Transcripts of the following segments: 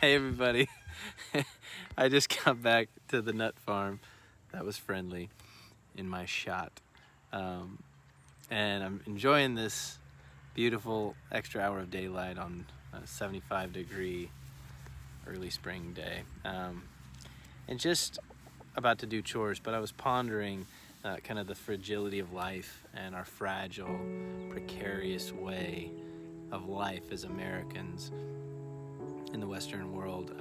Hey everybody, I just got back to the nut farm. That was friendly in my shot. And I'm enjoying this beautiful extra hour of daylight on a 75-degree early spring day. And just about to do chores, but I was pondering kind of the fragility of life and our fragile, precarious way of life as Americans in the Western world.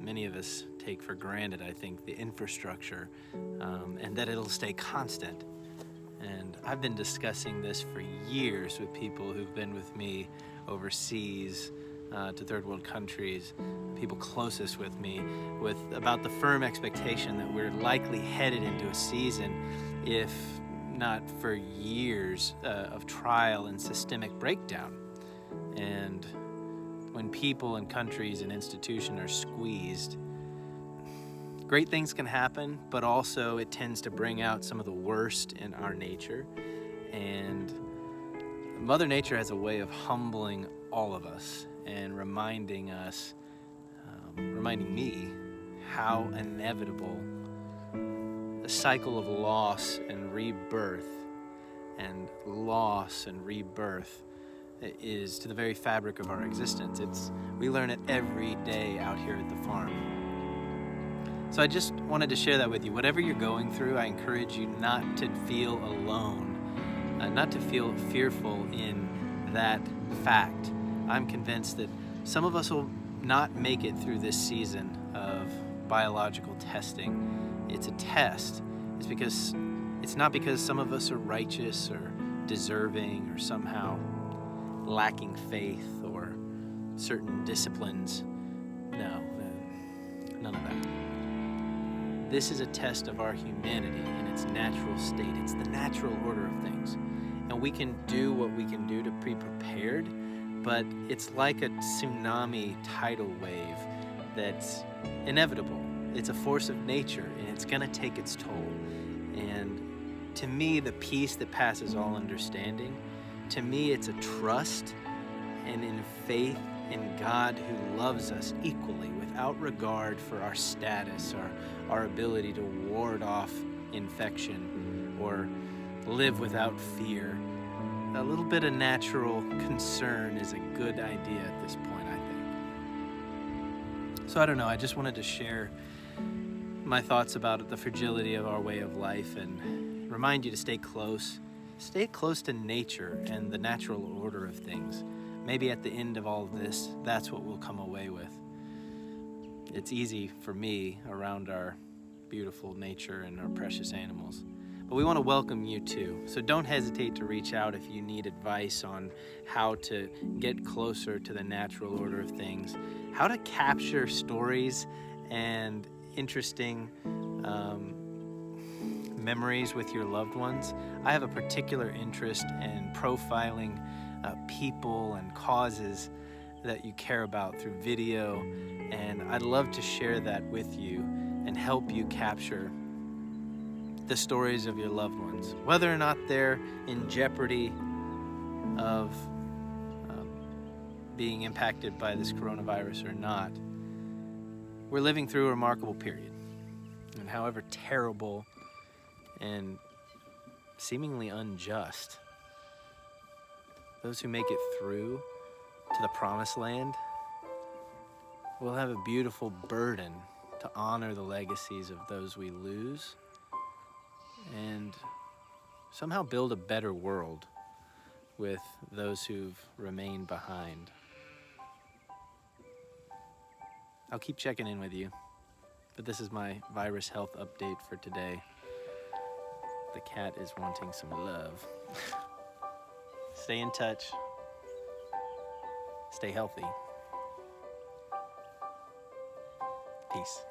Many of us take for granted, I think, the infrastructure and that it'll stay constant. And I've been discussing this for years with people who've been with me overseas to third world countries, people closest with me, about the firm expectation that we're likely headed into a season, if not for years, of trial and systemic breakdown. And when people and countries and institutions are squeezed, great things can happen, but also it tends to bring out some of the worst in our nature. And Mother Nature has a way of humbling all of us and reminding me how inevitable the cycle of loss and rebirth is to the very fabric of our existence. We learn it every day out here at the farm. So I just wanted to share that with you. Whatever you're going through, I encourage you not to feel alone, not to feel fearful in that fact. I'm convinced that some of us will not make it through this season of biological testing. It's a test. It's not because some of us are righteous or deserving or somehow lacking faith or certain disciplines. No, none of that. This is a test of our humanity in its natural state. It's the natural order of things. And we can do what we can do to be prepared, but it's like a tsunami tidal wave that's inevitable. It's a force of nature, and it's gonna take its toll. And to me, the peace that passes all understanding, to me, it's a trust and in faith in God who loves us equally without regard for our status or our ability to ward off infection or live without fear. A little bit of natural concern is a good idea at this point, I think. So I don't know, I just wanted to share my thoughts about the fragility of our way of life and remind you to stay close to nature and the natural order of things. Maybe at the end of all of this, that's what we'll come away with. It's easy for me around our beautiful nature and our precious animals. But we want to welcome you too. So don't hesitate to reach out if you need advice on how to get closer to the natural order of things, how to capture stories and interesting memories with your loved ones. I have a particular interest in profiling people and causes that you care about through video, and I'd love to share that with you and help you capture the stories of your loved ones, whether or not they're in jeopardy of being impacted by this coronavirus or not. We're living through a remarkable period, and however terrible and seemingly unjust, those who make it through to the promised land will have a beautiful burden to honor the legacies of those we lose and somehow build a better world with those who've remained behind. I'll keep checking in with you, but this is my virus health update for today. The cat is wanting some love. Stay in touch. Stay healthy. Peace.